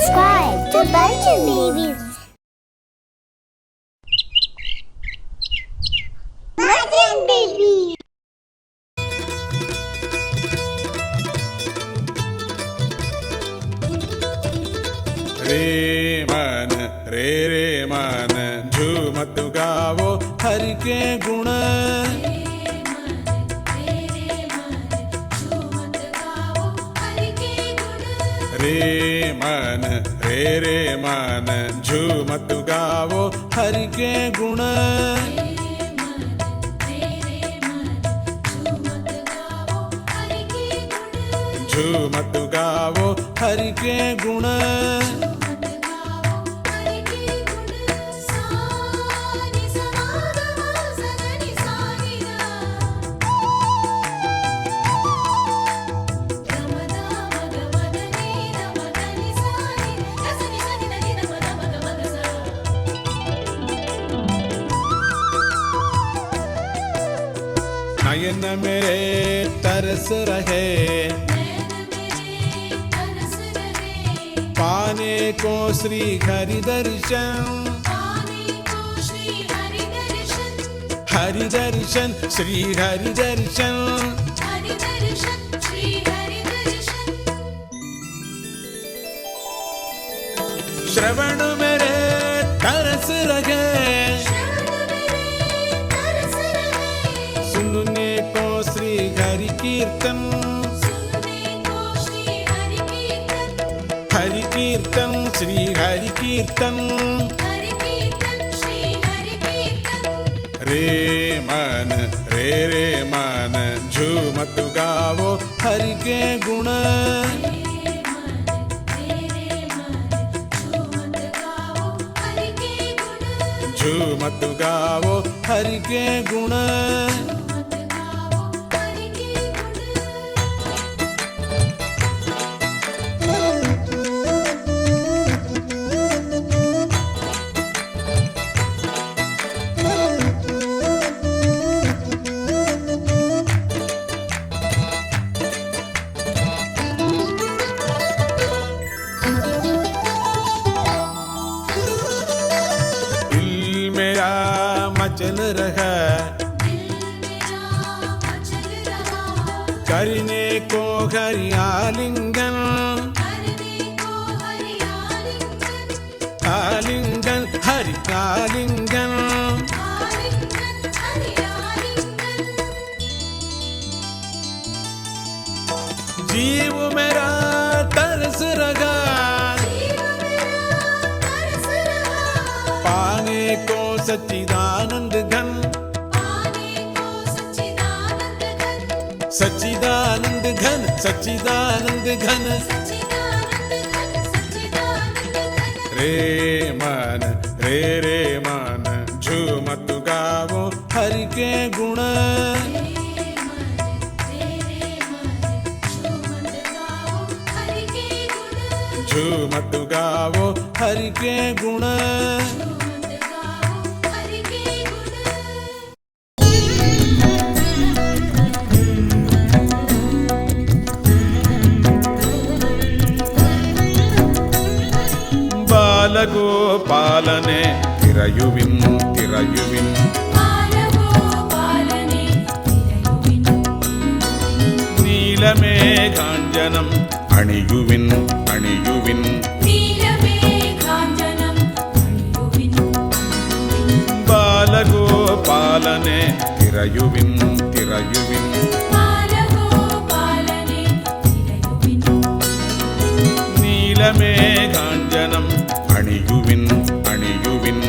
Subscribe to Bunches Babies. Bunches Babies. रे मन झूमत गावो हरि के गुण। रे मन झूमत गावो हरि के गुण। झूमत गावो हरि के गुण। नयन मेरे तरस रहे पाने को श्री हरि दर्शन। हरि दर्शन श्री हरि दर्शन। श्रवण मेरे तरस रहे सुनने को श्री हरि कीर्तन। हरि कीर्तन श्री हरि कीर्तन। रे मन झूमत गावो हरि के गुण। झूमत गावो हरि के गुण। मचल रहा करने को हरियालिंगन। आलिंगन हरि आलिंगन। जीव मेरा तरस रहा पाने को सच्चिदानंद घन। सच्चिदानंद घन सच्चिदानंद घन। रे मन झूमत गावो हरि के गुण। झूमत गावो हरि के गुण। ಬಾಲಗೋಪಾಲನೆ ತಿರಯುವಿನ್ ತಿರಯುವಿನ್। ನೀಲಮೇಘಾಂಜನಂ ಅಣಿಯುವಿನ್ ಅಣಿಯುವಿನ್। ಬಾಲಗೋಪಾಲನೆ ತಿರಯುವಿನ್ ತಿರಯುವಿನ್। ನೀಲಮೇಘಾಂಜನಂ ಅಣಿಯುವಿನ್ ಅಣಿಯುವಿನ್।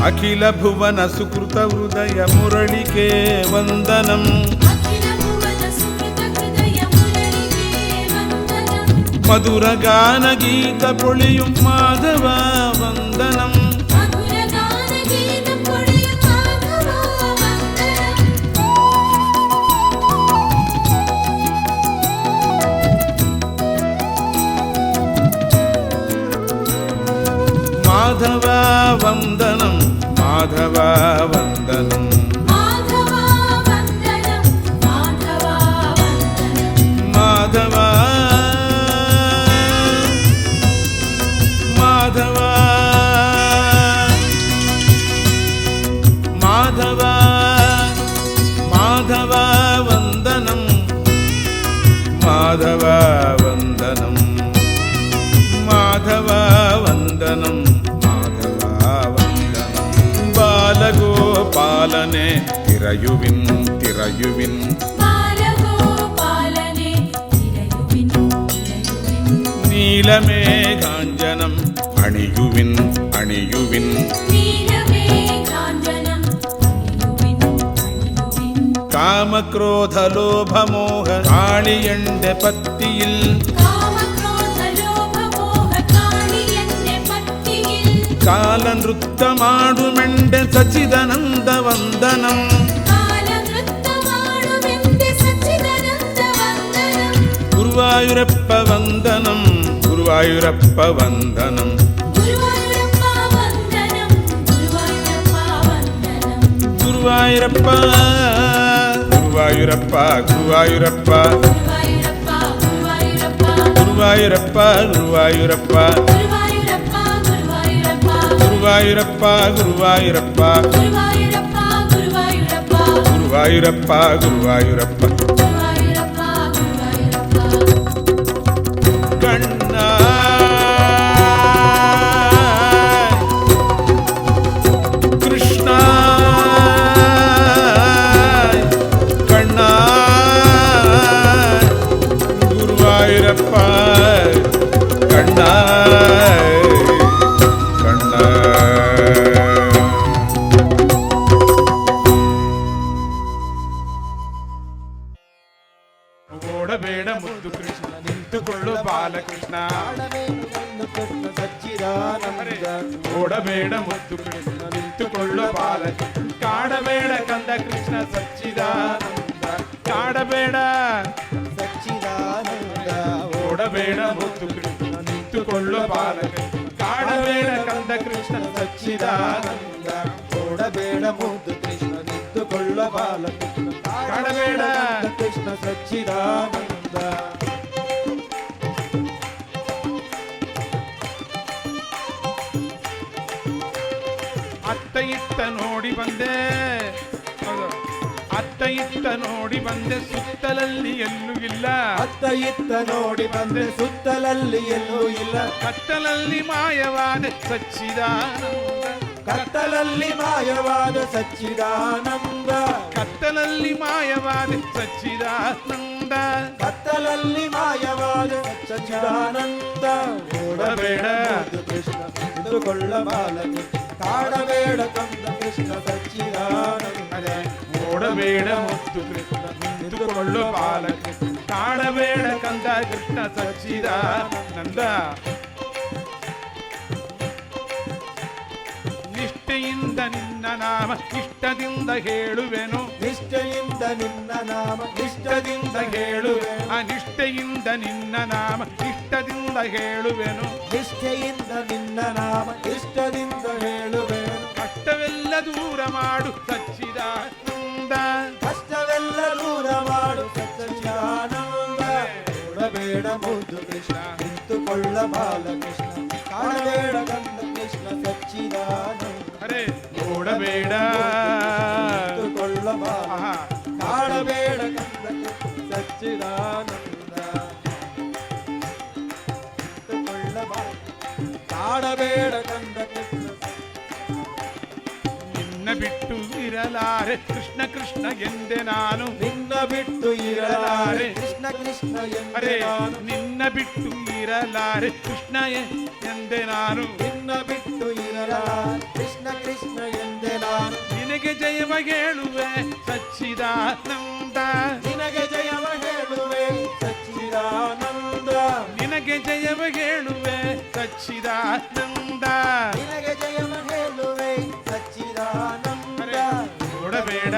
ಅಖಿಲ ಭುವನ ಸುಕೃತ ಹೃದಯ ಮುರಳಿಗೆ ವಂದನಂ। ಮಧುರ ಗಾನ ಗೀತ ಪೊಳಿಯುಂ ಮಾಧವ ವಂದನಂ। ಮಾಧವ ವಂದನಂ ಮಾಧವ ವಂದನಂ ಮಾಧವ ವಂದನಂ ಮಾಧವ ಮಾಧವ ಮಾಧವ ಮಾಧವ ವಂದನಂ ಮಾಧವ ವಂದನಂ ಮಾಧವ ವಂದನಂ ಮಾಧವ ವಂದನಂ ಬಾಲಗೋಪಾಲನೆ ತಿರಯುವಿನ್ ತಿರಯುವಿನ್ ಬಾಲಗೋಪಾಲನೆ ತಿರಯುವಿನ್ ತಿರಯುವಿನ್ നീലമേഘാഞ്ജനം അണിയുവിൻ അണിയുവിൻ നീലമേഘാഞ്ജനം അണിയുവിൻ അണിയുവിൻ കാമക്രോധലോഭമോഹ കാളിയന്റെ പത്തിയിൽ കാമക്രോധലോഭമോഹ കാളിയന്റെ പട്ടിയിൽ കാലനൃത്തമാടുമെന്റെ സച്ചിദാനന്ദ വന്ദനം കാലനൃത്തമാടുമെന്റെ സച്ചിദാനന്ദ വന്ദനം ഗുരുവായൂരപ്പ വന്ദനം ഗുരുവായൂരപ്പ വന്ദനം ഗുരുവായൂരപ്പ വന്ദനം ഗുരുവായൂരപ്പ വന്ദനം ഗുരുവായൂരപ്പ ഗുരുവായൂരപ്പ ഗുരുവായൂരപ്പ ഗുരുവായൂരപ്പ ഗുരുവായൂരപ്പ ഗുരുവായൂരപ്പ ഗുരുവായൂരപ്പ ഗുരുവായൂരപ്പ ഗുരുവായൂരപ്പ ഗുരുവായൂരപ്പ ഗുരുവായൂരപ്പ ഗുരുവായൂരപ്പ ഗുരുവായൂരപ്പ ഗുരുവായൂരപ്പ കണ്ണ കൃഷ്ണ കണ്ണ ഗുരുവായൂരപ്പ കണ്ണ കണ്ണ ಓಡಬೇಡ ಮುದ್ದು ಕೃಷ್ಣ ನಿಂತುಕೊಳ್ಳು ಬಾಲಕೃಷ್ಣ ಓಡಬೇಡ ಮುದ್ದು ಕೃಷ್ಣ ನಿಂತುಕೊಳ್ಳು ಬಾಲಕೃಷ್ಣ ಕಾಡಬೇಡ ಕಂದ ಕೃಷ್ಣ ಸಚ್ಚಿದಾನಂದ ಕಾಡಬೇಡ ಓಡಬೇಡ ಮುದ್ದು ಕೃಷ್ಣ ನಿಂತುಕೊಳ್ಳು ಬಾಲಕೃಷ್ಣ ಕಾಡಬೇಡ ಕಂದ ಕೃಷ್ಣ ಸಚ್ಚಿದಾನಂದ ಓಡಬೇಡ ಮುದ್ದು ಕೃಷ್ಣ ನಿಂತುಕೊಳ್ಳ ಬಾಲಕೃಷ್ಣ ಕಾಡಬೇಡ ಕೃಷ್ಣ ಸಚ್ಚಿದಾನಂದ ಅತ್ತ ಇತ್ತ ನೋಡಿ ಬಂದೆ ಹೌದು. ಅತ್ತ ಇತ್ತ ನೋಡಿ ಬಂದೆ ಸುತ್ತಲಲ್ಲಿ ಎಲ್ಲೂ ಇಲ್ಲ ಅತ್ತ ಇತ್ತ ನೋಡಿ ಬಂದೆ ಸುತ್ತಲಲ್ಲಿ ಎಲ್ಲೂ ಇಲ್ಲ ಕತ್ತಲಲ್ಲಿ ಮಾಯವಾದ ಸಚ್ಚಿದಾನಂದ ಕತ್ತಲಲ್ಲಿ ಮಾಯವಾದ ಸಚ್ಚಿದಾನಂದ ಕತ್ತಲಲ್ಲಿ ಮಾಯವಾದ ಸಚ್ಚಿದಾನಂದ ಕತ್ತಲಲ್ಲಿ ಮಾಯವಾದ ಸಚ್ಚಿದಾನಂದ ಓಡಬೇಡ ಮುದ್ದು ಕೃಷ್ಣ ನಿಂತುಕೊಳ್ಳ ಬಾಲಕೃಷ್ಣ ಕಾಡಬೇಡ ಕಂದ ಕೃಷ್ಣ ಸಚ್ಚಿದಾನಂದ ಓಡಬೇಡ ಮುತ್ತು ಕೃಷ್ಣ ನಿಂತುಕೊಳ್ಳು ಬಾಲಕೃಷ್ಣ ಕಾಡಬೇಡ ಕಂದ ಕೃಷ್ಣ ಸಚ್ಚಿದಾನಂದ ನಿಷ್ಠೆಯಿಂದ ನಿನ್ನ ನಾಮ ಇಷ್ಟದಿಂದ ಹೇಳುವೆನು ನಿಷ್ಠೆಯಿಂದ ನಿನ್ನ ನಾಮ ಇಷ್ಟದಿಂದ ಹೇಳುವೆ ಅನಿಷ್ಠೆಯಿಂದ ನಿನ್ನ ನಾಮ ಇಷ್ಟದಿಂದ ಹೇಳುವೆನು ನಿಷ್ಠೆಯಿಂದ ನಿನ್ನ ನಾಮ ಇಷ್ಟದಿಂದ ಹೇಳುವೆನು ಕಷ್ಟವೆಲ್ಲ ದೂರ ಮಾಡು ಸಚ್ಚಿದಾನಂದ ಕಷ್ಟವೆಲ್ಲ ದೂರ ಮಾಡು ಸಚ್ಚಿದಾನಂದ ಓಡಬೇಡ ಮುದ್ದು ಕೃಷ್ಣ ನಿಂತುಕೊಳ್ಳ ಬಾಲಕೃಷ್ಣ ಕಾಡಬೇಡ ಕಂದ ಕೃಷ್ಣ ಸಚ್ಚಿದಾನಂದ ಅರೆ ಓಡಬೇಡ ನಿಂತುಕೊಳ್ಳ ಬಾಲ ಆಹಾ. ಕಾಡಬೇಡ ಕಂದ ಕೃಷ್ಣ ಸಚ್ಚಿದಾನಂದ ನಿಂತುಕೊಳ್ಳ ಬಾಲ ಕಾಡಬೇಡ ಕಂದ ಕೃಷ್ಣ ನಿನ್ನ ಬಿಟ್ಟು ಇರಲಾರೆ ಕೃಷ್ಣ ಕೃಷ್ಣ ಎಂದೆ ನಾನು ನಿನ್ನ ಬಿಟ್ಟು ಇರಲಾರೆ ಕೃಷ್ಣ ಕೃಷ್ಣ ಅರೆ ಎಂದೆ ನಾನು ನಿನ್ನ ಬಿಟ್ಟು ಇರಲಾರೆ ಕೃಷ್ಣ ಎಂದೆ ನಾನು ನಿನ್ನ ಬಿಟ್ಟು ಇರಲಾರೆ ಕೃಷ್ಣ ಕೃಷ್ಣ ಎಂದೆ ನಾನು ನಿನಗೆ ಜಯವ ಹೇಳುವೆ ಸಚ್ಚಿದಾನಂದ ನಿನಗೆ ಜಯವ ಹೇಳುವೆ ಸಚ್ಚಿದಾನಂದ ನಿನಗೆ ಜಯವ ಹೇಳುವೆ ಸಚ್ಚಿದಾನಂದ ನಿನಗೆ ಜಯವ ಹೇಳುವೆ ಸಚ್ಚಿದಾನಂದ ಅರೆ ಓಡಬೇಡ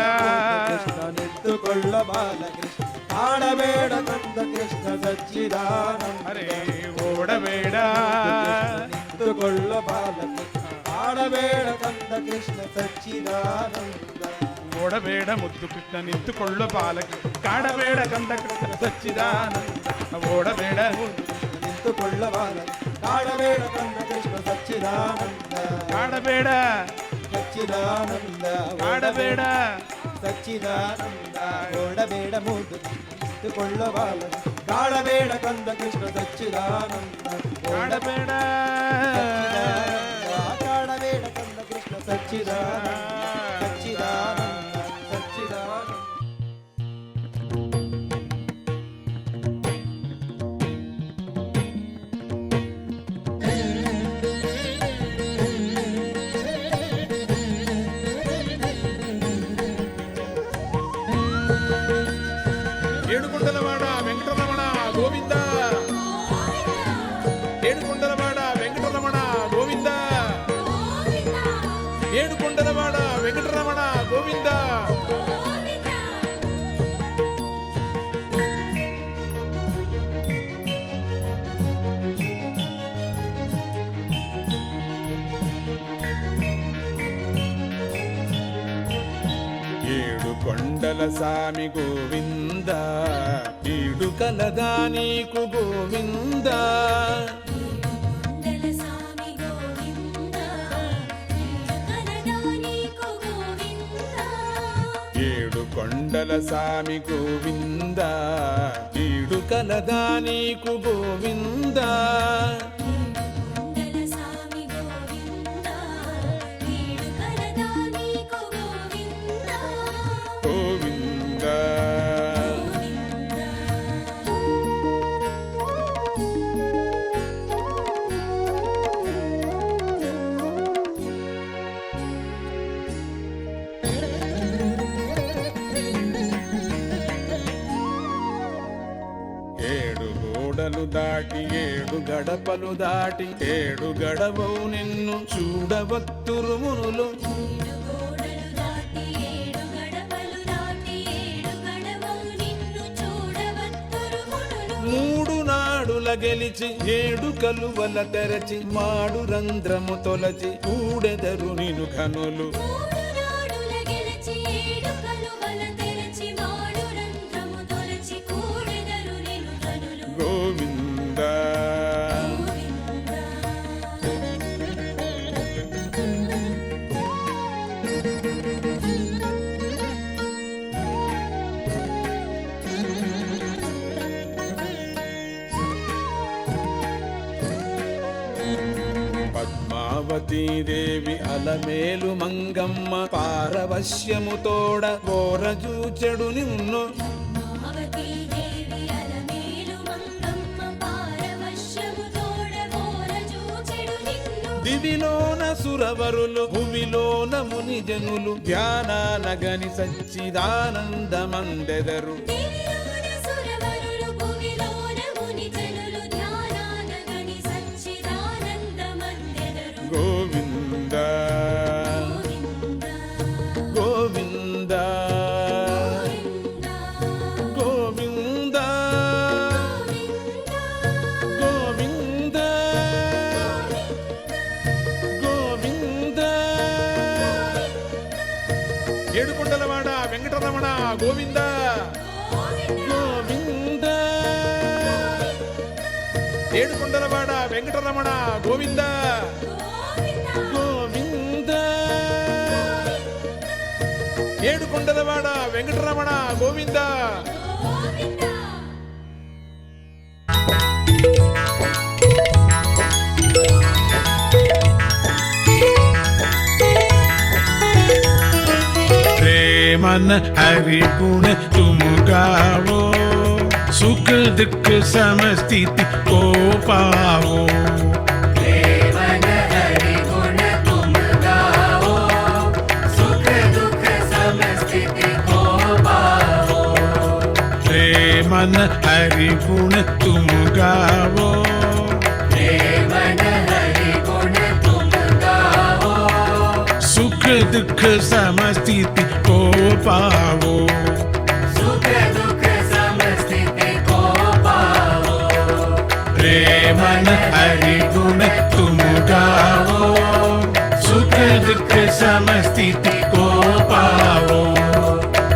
ಕೃಷ್ಣ ನಿಂತುಕೊಳ್ಳ ಬಾಲಕೃಷ್ಣ ಆಡಬೇಡ ಕಂದ ಕೃಷ್ಣ ಸಚ್ಚಿದಾನಂದ ಅರೆ ಓಡಬೇಡ ನಿಂತುಕೊಳ್ಳ ಬಾಲಕೃಷ್ಣ ಕಾಡಬೇಡ ಕಂದ ಕೃಷ್ಣ ಸಚ್ಚಿದಾನಂದ ಓಡಬೇಡ ಮುದ್ದು ಕೃಷ್ಣ ನಿಂತುಕೊಳ್ಳ ಬಾಲಕ ಕಾಡಬೇಡ ಕಂದ ಕೃಷ್ಣ ಸಚ್ಚಿದಾನಂದ ಓಡಬೇಡ ನಿಂತುಕೊಳ್ಳಬಾಲ ಕಾಡಬೇಡ ಕಂದ ಕೃಷ್ಣ ಸಚ್ಚಿದಾನಂದ ಕಾಡಬೇಡ ಸಚ್ಚಿದಾನಂದ ಕಾಡಬೇಡ ಸಚ್ಚಿದಾನಂದ ಓಡಬೇಡ ಮುದ್ದು ನಿಂತುಕೊಳ್ಳಬಾಲ ಕಾಡಬೇಡ ಕಂದ ಕೃಷ್ಣ ಸಚ್ಚಿದಾನಂದ ಕಾಡಬೇಡ ಕಾಡಬೇಡ ಕಂದ ಕೃಷ್ಣ ಸಚ್ಚಿದಾನಂದ ಸಚ್ಚಿದಾನಂದ ಸಚ್ಚಿದಾನಂದ ఏడుకొండలవాడ వెంకటరమణ గోవింద ఏడుకొండలవాడ వెంకటరమణ గోవింద ఏడుకొండలవాడ వెంకటరమణ గోవింద ఏడు కొండల సామి గోవింద ఈడు కలదా నీకు గోవింద ఏడు కొండల సామి గోవింద ఈడు కలదా నీకు గోవింద గోవింద ఏడు గోడలు దాటి ఏడు గడపలు దాటి ఏడు గడవవు నిన్ను చూడవత్తురు మునులు మూడు నాడుల గెలిచి ఏడు కలువల తెరచి మాడు రంధ్రము తొలచి కూడెదరు నిను కనులు గోవింద పద్మావతీదేవి అలమేలు మంగమ్మ పారవశ్యము తోడ ఓరజూచెడు నిన్ను దివిలోన సురవరులు భువిలోన ముని జనులు ధ్యానానగని సచ్చిదానందమందెదరు గోవింద గోవింద గోవింద గోవింద గోవింద ఏడుకొండలవాడ వెంకటరమణ గోవింద గోవింద ఏడుకొండలవాడ వెంకటరమణ గోవింద గోవింద ఏడుకొండలవాడ వెంకటరమణ గోవింద मन हरि गुण तुम गाओ सुख दुख समस्थिति को पाओ मन हरि गुण तुम गाओ सुख दुख समस्थिति को पाओ मन हरि गुण तुम गाओ मन हरि गुण तुम गाओ सुख दुख समस्थिति को पाओ सुख दुख समस्थिति को पाओ मन हरि गुण तुम गाओ सुख दुख समस्थिति को पाओ।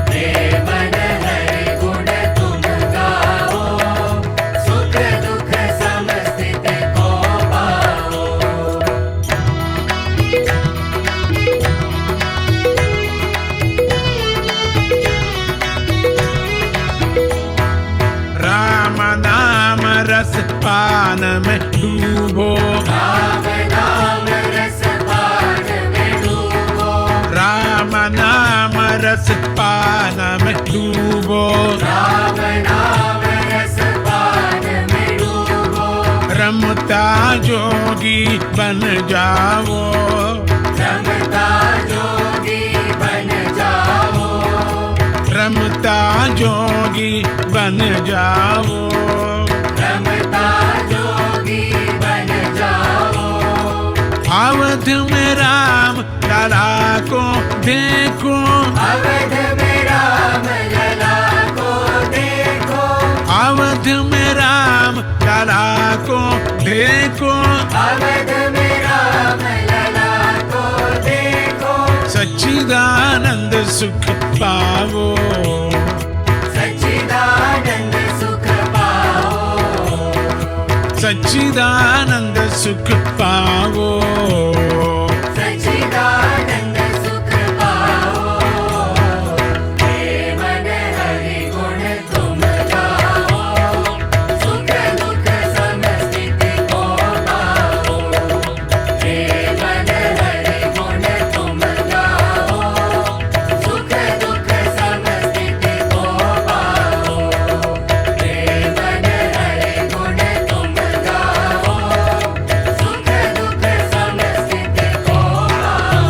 प्रेम हरि गुण तुम गाओ, सुख दुख समस्थिति को पाओ। राम नाम रस पान में डूबो, राम नाम रस पान में डूबो, राम नाम रस पान में डूबो, राम नाम रस पान में डूबो। रमता जोगी बन जाओ, रमता जोगी बन जाओ, रमता जोगी बन जाओ। रमता जोगी बन जाओ। अवध में राम लला को देखो, अवध में राम लला को देखो, अवध में राम लला को देखो। अवध में राम लला को देखो। सच्चिदानंद सुख पाओ, सच्चिदानंद सुख पाओ, सच्चिदानंद सुख पाओ। सच्चिदानंद सुख पाओ। प्रेम हरि गुण तुम गाओ, सुख दुख समस्थिति को पाओ। प्रेम हरि गुण तुम गाओ, सुख दुख समस्थिति को पाओ। प्रेम हरि गुण तुम गाओ, सुख दुख समस्थिति को पाओ।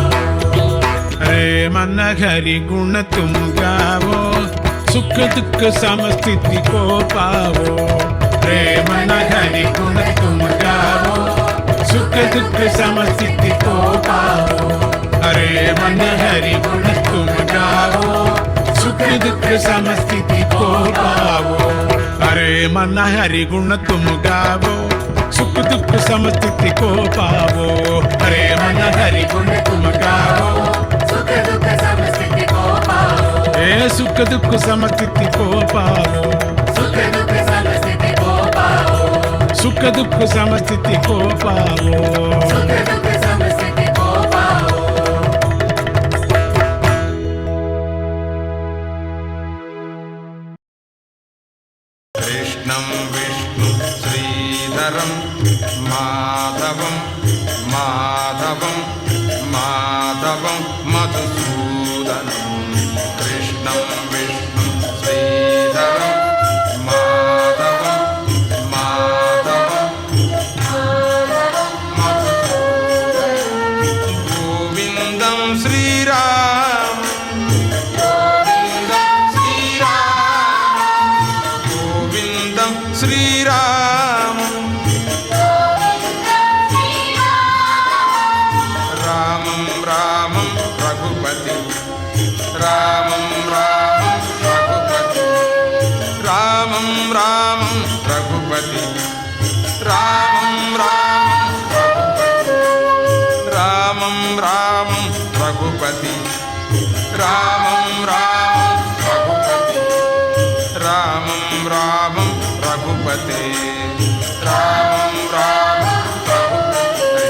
अरे मन हरि गुण तुम गाओ, सुख दुख समस्थिति को पाओ। प्रेम न हरि गुण तुम गाओ, सुख दुख समस्थिति को पाओ। अरे मन हरि गुण तुम गाओ, सुख दुख समस्थिति को पाओ। अरे मन हरि गुण तुम गाओ, सुख दुख समस्थिति को पाओ। अरे मन हरि गुण तुम गाओ, सुख दुख समस्थिति को पाओ। ए सुख दुख समस्थिति को पाओ, सुख दुख समस्थिति को पाओ। सुख दुख समस्थिति को पाओ। सुख दुख समस्थिति को पाओ। कृष्णं विष्णु श्रीधरं माधवं माधवं माधवं मधुसूदनं। कृष्णं विष्णु श्रीधरं माधवं माधवं मधुसूदनं। गोविन्दं श्रीराम गोविन्दं श्रीराम गोविन्दं श्रीराम। रामं रामं रघुपति रामं रामं रघुपति रामं रामं रघुपति रामं रामं रघुपति रामं रामं रघुपति रामं रामं रघुपति रामं रामं रघुपते रामं रामं रघुपते।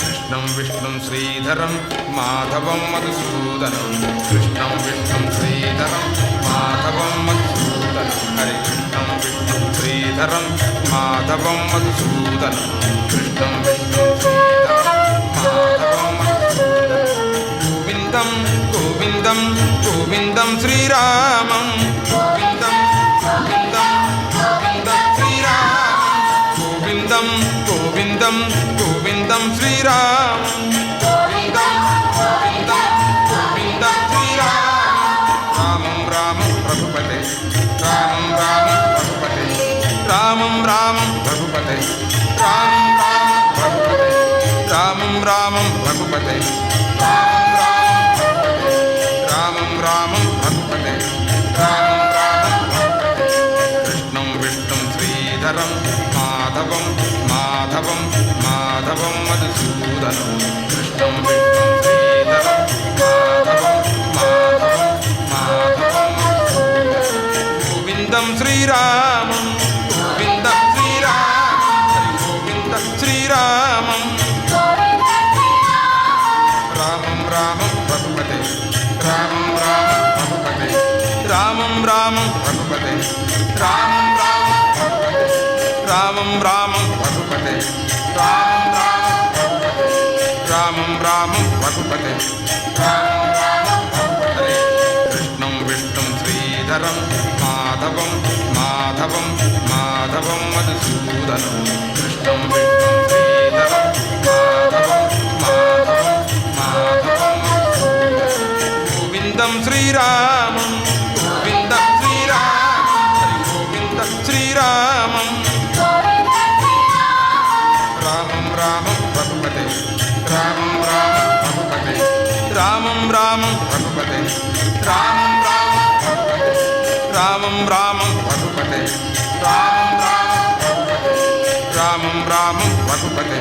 कृष्णं विष्णुं श्रीधरं माधवं मधुसूदनं। कृष्णं विष्णुं श्रीधरं माधवं मधुसूदनं। हरे कृष्णं विष्णुं श्रीधरं माधवं मधुसूदनं। कृष्णं विष्णुं श्रीधरं माधवं मधुसूदनं। गोविन्दं गोविन्दं गोविन्दं श्रीरामं गोविन्दं गोविन्दं गोविन्दं श्रीरामं। गोविन्दं गोविन्दं गोविन्दं श्रीरामं। गोविन्दं गोविन्दं गोविन्दं श्रीरामं। रामं रामं रघुपते रामं रामं रघुपते रामं रामं रघुपते रामं रामं रघुपते रामं रामं रघुपते रामं रामं रघुपते। कृष्णं विष्णुं श्रीधरं माधवं माधवं माधवं मधुसूदनं। कृष्णं विष्णुं రఘుపతే రామం రామం రఘుపతే రామం రామం రఘుపతే రామం రామం రఘుపతే కృష్ణం విష్ణుం శ్రీధరం మాధవం మాధవం మాధవం మధుసూదనం కృష్ణం విష్ణుం శ్రీధరం మాధవం మాధవం మాధవం గోవిందం శ్రీరామం గోవిందం శ్రీరామం గోవిందం శ్రీరామం రామం రామం రఘుపతే రామం రామం రఘుపతే రామం రామం రఘుపతే రామం రామం రఘుపతే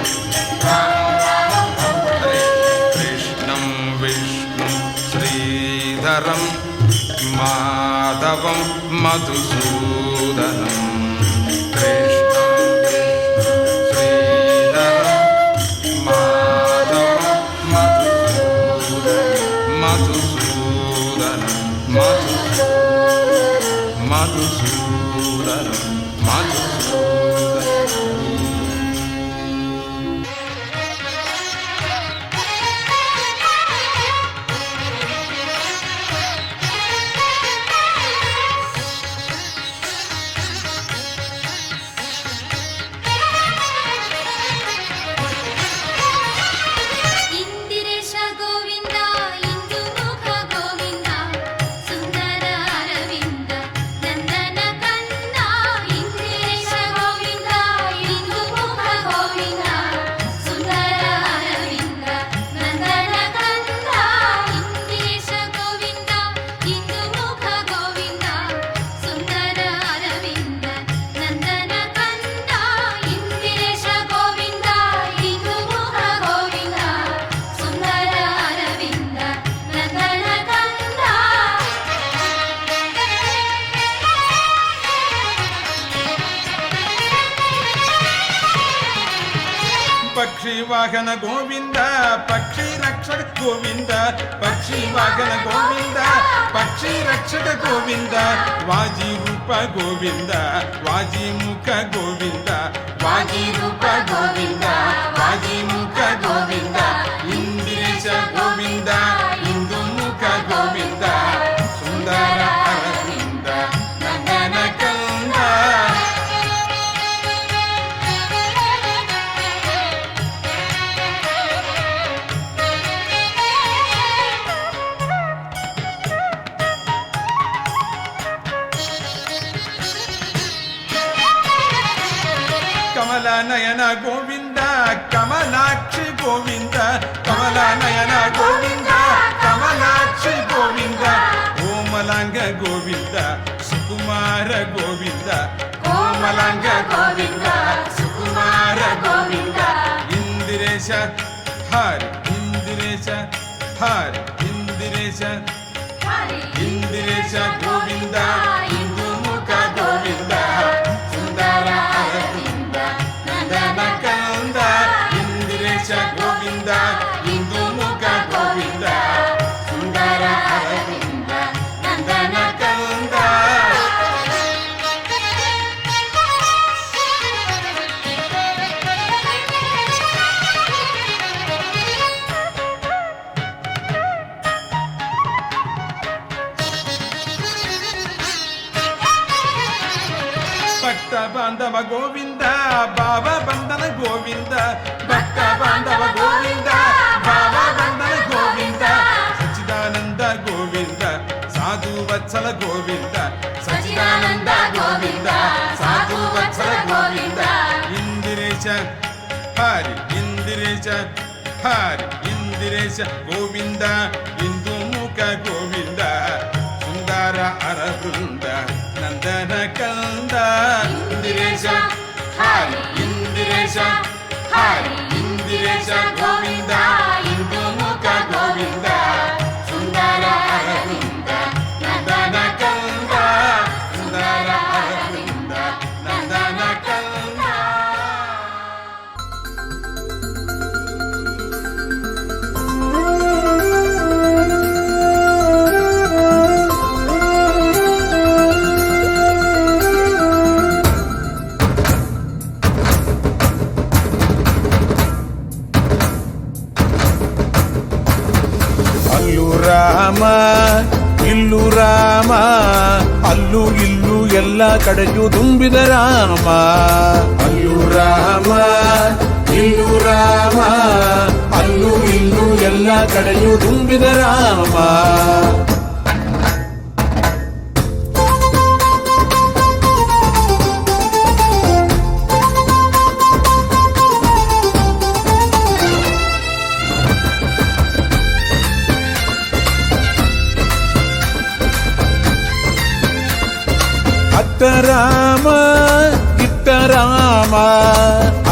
కృష్ణం విష్ణు శ్రీధరం మాధవం మధుసూదనం కృష్ణం విష్ణు శ్రీధరం మాధవం మధుసూదనం మధుసూదనం మధుసూదనం ಇಂದಿರೇಶ ಗೋವಿಂದ ಇಂದು ಮುಖ ಗೋವಿಂದ ಸುಂದರ ಅರವಿಂದ ನಂದನ ಕಂದ ಇಂದಿರೇಶ ಗೋವಿಂದ ಇಂದು ಮುಖ ಗೋವಿಂದ ಸುಂದರ ಅರವಿಂದ ನಂದನ ಕಂದ ಇಂದಿರೇಶ ಗೋವಿಂದ ಇಂದು ಮುಖ ಗೋವಿಂದ ಸುಂದರ ಅರವಿಂದ ನಂದನ ಕಂದ ಇಂದಿರೇಶ ಗೋವಿಂದ ಇಂದು ಮುಖ ಗೋವಿಂದ ಸುಂದರ ಅರವಿಂದ ನಂದನ ಕಂದ ಪಕ್ಷಿ ವಾಹನ ಗೋವಿಂದ ಪಕ್ಷಿ ರಕ್ಷಕ ಗೋವಿಂದ ಪಕ್ಷಿ ವಾಹನ ಗೋವಿಂದ ಪಕ್ಷಿ ರಕ್ಷಕ ಗೋವಿಂದ ವಾಜಿ ರೂಪ ಗೋವಿಂದ ವಾಜಿ ಮುಖ ಗೋವಿಂದ ವಾಜಿ ರೂಪ ಗೋವಿಂದ ವಾಜಿ ಮುಖ ಗೋವಿಂದ ಇಂದಿರೇಶ ಗೋವಿಂದ ಇಂದು ಮುಖ ಗೋವಿಂದ ಸುಂದರ ಅರವಿಂದ ನಂದನ ಕಂದ ಕಮಲ ನಯನ ಗೋವಿಂದ ಕಮಲಾಕ್ಷಿ ಗೋವಿಂದ ಕಮಲ ನಯನ ಗೋವಿಂದ ಕಮಲಾಕ್ಷಿ ಗೋವಿಂದ ಕೋಮಲಾಂಗ ಗೋವಿಂದ ಸುಕುಮಾರ ಗೋವಿಂದ ಕೋಮಲಾಂಗ ಗೋವಿಂದ ಸುಕುಮಾರ ಗೋವಿಂದ ಇಂದಿರೇಶ ಹರಿ ಇಂದಿರೇಶ ಹರಿ ಇಂದಿರೇಶ ಇಂದಿರೇಶ ಗೋವಿಂದ ಇಂದು ಮುಖ ಗೋವಿಂದ ಸುಂದರ ಅರವಿಂದ ನಂದನ ಕಂದ ಇಂದಿರೇಶ ಗೋವಿಂದ ಇಂದು ಮುಖ ಗೋವಿಂದ ಸುಂದರ ಅರವಿಂದ ನಂದನ ಕಂದ ಭಕ್ತ ಬಾಂಧವ ಗೋವಿಂದ ಬಾಬಾ ಬಂಧನ ಗೋವಿಂದ ಭಕ್ತ ಬಾಂಧವ ಗೋವಿಂದ ಬಾಬಾ ಬಂಧನ ಗೋವಿಂದ ಸಚ್ಚಿದಾನಂದ ಗೋವಿಂದ ಸಾಧು ವತ್ಸಲ ಗೋವಿಂದ ಸಚ್ಚಿದಾನಂದ ಗೋವಿಂದ ಸಾಧು ವತ್ಸಲ ಗೋವಿಂದ ಇಂದಿರೇಶ ಹರಿ ಇಂದಿರೇಶ ಹರಿ ಇಂದಿರೇಶ ಗೋವಿಂದ ಇಂದು ಮುಖ ಗೋವಿಂದ ಸುಂದರ ಅರವೃಂದ ನಂದನ ಕಂದ ಇಂದಿರೇಶ ಹರಿ ಇಂದಿರೇಶ ಹರಿ ಇಂದಿರೇಶ ಗೋವಿಂದ ಇಂದು ಮುಖ ಗೋವಿಂದ ಸುಂದರ ಅರವಿಂದ ನಂದನ ಕಂದ ಸುಂದರ ಅರವಿಂದ ನಂದನ ಕಂದ ರಾಮ ಇಲ್ಲು ರಾಮ ಅಲ್ಲೂ ಇಲ್ಲೂ ಎಲ್ಲ ಕಡೆಯೂ ತುಂಬಿದ ರಾಮ. ಅಲ್ಲೂ ರಾಮ ಇಲ್ಲು ರಾಮ ಅಲ್ಲೂ ಇಲ್ಲೂ ಎಲ್ಲ ಕಡೆಯೂ ತುಂಬಿದ ರಾಮ. ಅತ್ತ ರಾಮ ಇತ್ತ ರಾಮ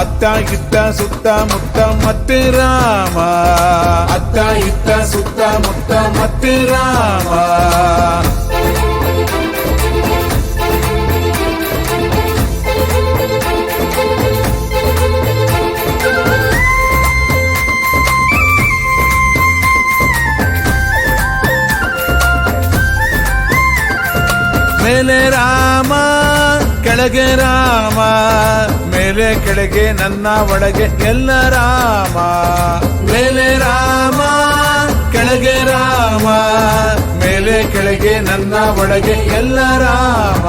ಅತ್ತ ಇತ್ತ ಸುತ್ತ ಮುತ್ತ ಮತ್ತೆ ರಾಮ. ಅತ್ತ ಇತ್ತ ಸುತ್ತ ಮುತ್ತ ಮತ್ತೆ ರಾಮ. ಮೇಲೆ ರಾಮ ಕೆಳಗೆ ರಾಮ ಮೇಲೆ ಕೆಳಗೆ ನನ್ನ ಒಳಗೆ ಎಲ್ಲ ರಾಮ. ಮೇಲೆ ರಾಮ ಕೆಳಗೆ ರಾಮ ಮೇಲೆ ಕೆಳಗೆ ನನ್ನ ಒಳಗೆ ಎಲ್ಲ ರಾಮ.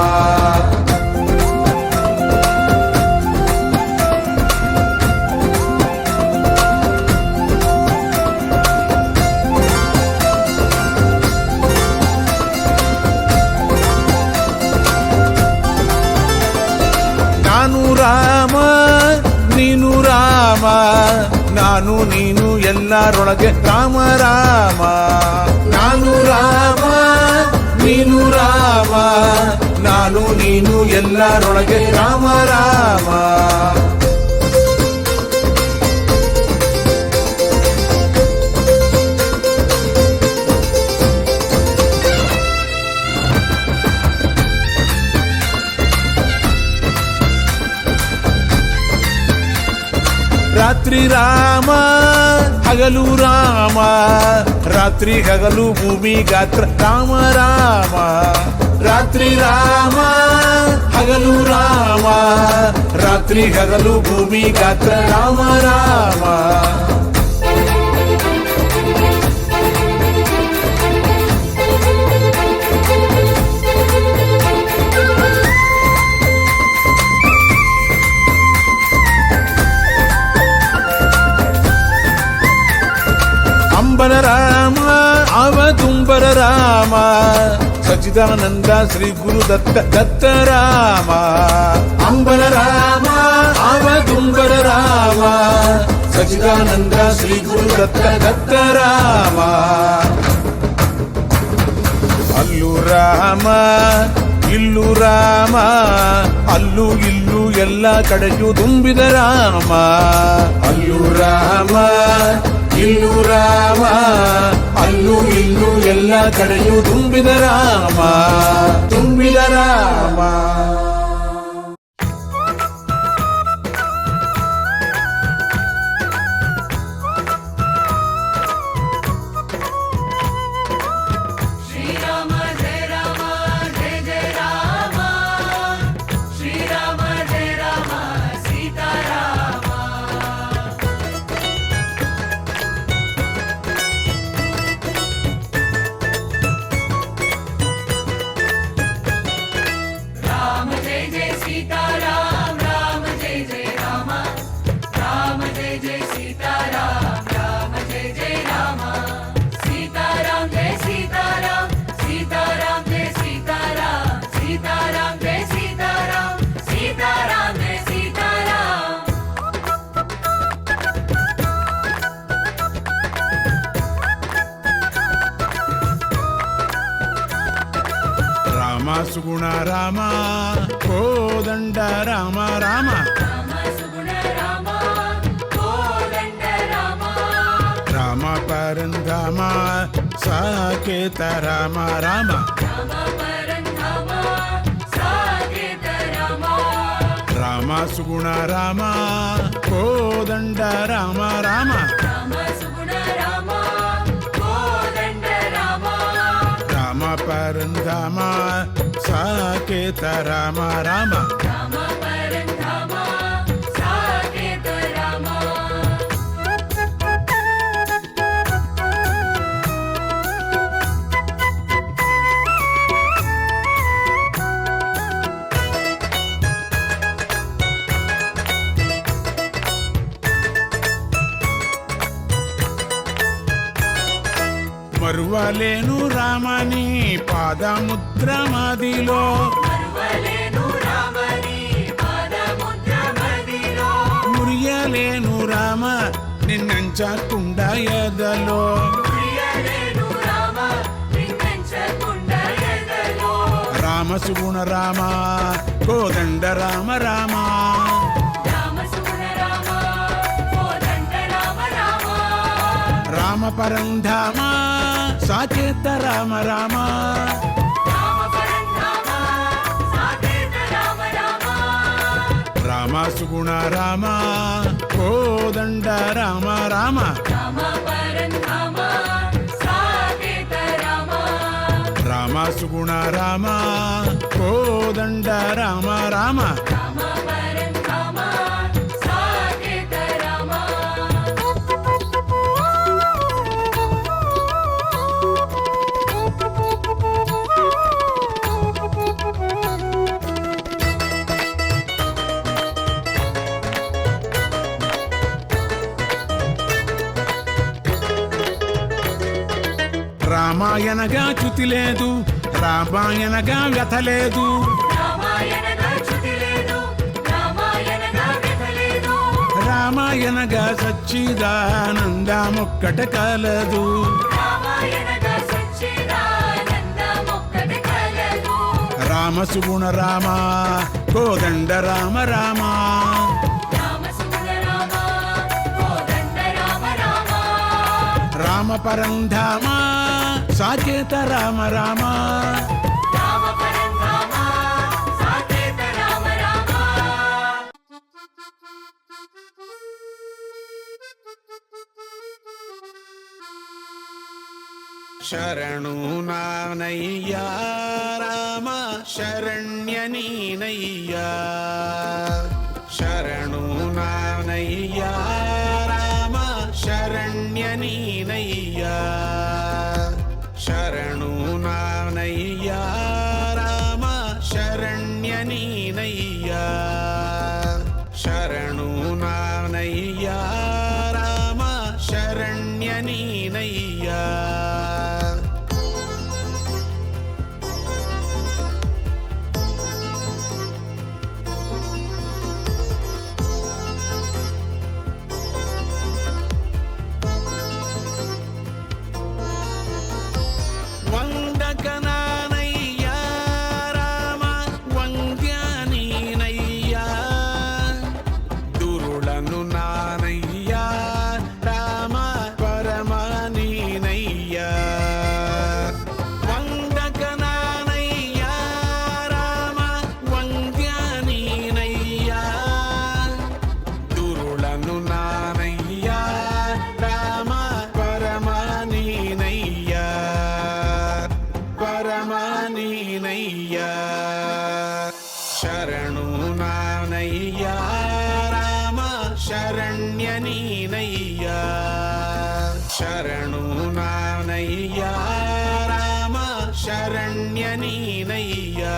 ನಾನು ರಾಮ ನೀನು ರಾಮ ನಾನು ನೀನು ಎಲ್ಲರೊಳಗೆ ರಾಮ ರಾಮ. ನಾನು ರಾಮ ನೀನು ರಾಮ ನಾನು ನೀನು ಎಲ್ಲರೊಳಗೆ ರಾಮ ರಾಮ. ರಾತ್ರಿ ರಾಮ ಹಗಲು ರಾಮ ರಾತ್ರಿ ಹಗಲು ಭೂಮಿ ಗಾತ್ರ ರಾಮ ರಾಮ. ರಾತ್ರಿ ರಾಮ ಹಗಲು ರಾಮ ರಾತ್ರಿ ಹಗಲು ಭೂಮಿ ಗಾತ್ರ ರಾಮ ರಾಮ. ಅಂಬರ ರಾಮ ಅವತುಂಬರ ರಾಮ ಸಚಿದಾನಂದ ಶ್ರೀ ಗುರು ದತ್ತ ದತ್ತ ರಾಮ. ಅಂಬರ ರಾಮ ಅವತುಂಬರ ರಾಮ ಸಚಿದಾನಂದ ಶ್ರೀ ಗುರು ದತ್ತ ದತ್ತ ರಾಮ. ಅಲ್ಲೂ ರಾಮ ಇಲ್ಲೂ ರಾಮ ಅಲ್ಲೂ ಇಲ್ಲೂ ಎಲ್ಲ ಕಡೆಯೂ ತುಂಬಿದ ರಾಮ. ಅಲ್ಲೂ ರಾಮ ಇಲ್ಲೂ ರಾಮ ಅಲ್ಲೂ ಇಲ್ಲೂ ಎಲ್ಲ ಕಡೆಯೂ ತುಂಬಿದ ರಾಮ ತುಂಬಿದ ರಾಮ. ಶ್ರೀರಾಮ ಜಯ ರಾಮ ಜಯ ಜಯ ರಾಮ ಶ್ರೀರಾಮ ಜಯ ರಾಮ ಸೀತಾರಾಮ. राम जय जय सीताराम राम जय जय राम राम जय जय सीताराम राम जय जय राम सीताराम जय सीताराम सीताराम जय सीताराम सीताराम जय सीताराम सीताराम जय सीताराम. ರಾಮ ಸುಗುಣ ರಾಮ ಕೋದಂಡ ರಾಮ ರಾಮ. ರಾಮ ಸುಗುಣ ರಾಮ ಕೋದಂಡ ರಾಮ ರಾಮ ಪರಂಧಾಮ ಸಾಕೇತ ರಾಮ ರಾಮ. ರಾಮ ಪರಂಧಾಮ ಸಾಕೇತ ರಾಮ ರಾಮ ಸುಗುಣ ರಾಮ ಕೋದಂಡ ರಾಮ ರಾಮ. ರಾಮ ಸುಗುಣ ರಾಮ ಕೋದಂಡ ರಾಮ ರಾಮ ಪರಂಧಾಮ ಸಾಕೇತ ರಾಮ ರಾಮ. ರಾಮ ಪರಂಧಾಮ ಸಾಕೇತ ರಾಮ. మరువలేను రామని పాదముద్ర మదిలో మరువలేను రామని పాదముద్ర మదిలో మురియలేను రామ నిన్నంచకుండా ఎదలో ప్రియలేను రామ నిన్నెంచకుండా ఎదలో రామ సుగుణ రామ కోదండ రామ రామ రామ సుగుణ రామ కోదండ రామ రామ రామ పరంధామ సాకేత రామ రామ రామ పరంధామ సాకేత రామ రామ రామ సుగుణ రామ కోదండ రామ రామ రామ పరంధామ సాకేత రామ రామ సుగుణ రామ కోదండ రామ రామ రామ పరంధామ సాకేత రామ రామాయణగా చ్యుతి లేదు రామాయణగా వ్యథ లేదు రామాయణగా చ్యుతి లేదు రామాయణగా వ్యథ లేదు రామాయణగా సచ్చిదానందమొక్కట కలదు రామాయణగా సచ్చిదానందమొక్కటి కలదు రామ సుగుణ రామ కోదండ రామ రామ రామ సుగుణ రామ కోదండ రామ రామ రామ పరంధామ సాకేత రామ రామ రామ పరంధామ సాకేత రామ రామ శరణు నానయ్యా రామ శరణ్య నీనయ్యా శరణు నానయ్యా రామ శరణ్య నీనయ్యా శరణు నానయ్యా రామ శరణ్య నీనయ్యా శరణు నానయ్యా రామ శరణ్య నీనయ్యా వందకనానయ్యా రామ వంద్యానీనయ్యా దురులను నానయ్యా రామ పరమానీనయ్యా వందకనానయ్యా రామ వంద్యానీనయ్యా దురులను నానయ్యా రామ పరమానీనయ్యా పరమానీనయ్యా శరణు నానయ్యా రామ శరణ్య నీనయ్యా శరణు నానయ్యా రామ శరణ్య నీనయ్యా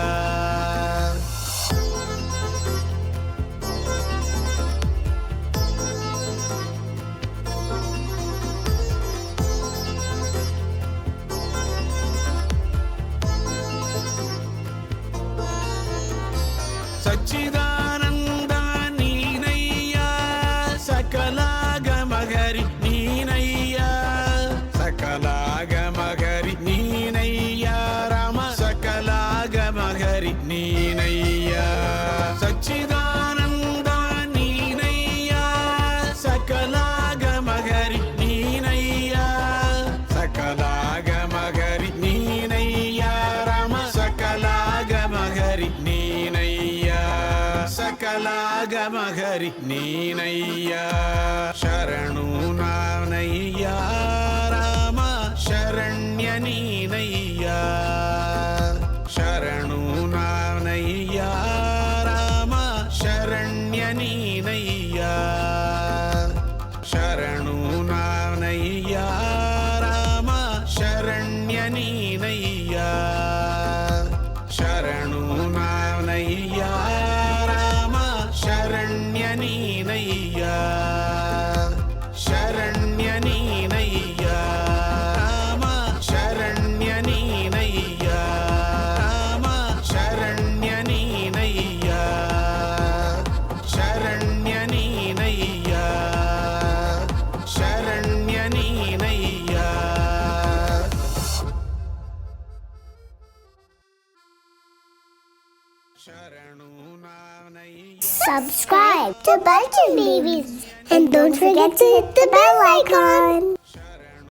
సచ్చిదానంద నీనయ్యా సకలాగమగరి నీనయ్యా సకలాగమగరి నీనయ్యా రామ సకలాగమగరి నీనయ్యా సచ్చిదానంద నీనయ్యా సకలాగమగరి నీనయ్యా సకలాగమగరి నీనయ్యా రామ సకలాగమగరి నీనయ్యా సకలాగమగరి నీనయ్యా శరణు నానయ్యా రామ శరణ్య నీనయ్యా శరణు నానయ్యా రామ శరణ్య నీనయ్యా శరణు నానయ్యా రామ శరణ్య నీనయ్యా శరణు నానయ్యా రామ శరణ్య నీనయ్యా శరణ్య నీనయ్యా రామ ಶರಣು ನಾನಯ್ಯ. Subscribe to Bunch of Babies and don't forget to hit the bell icon.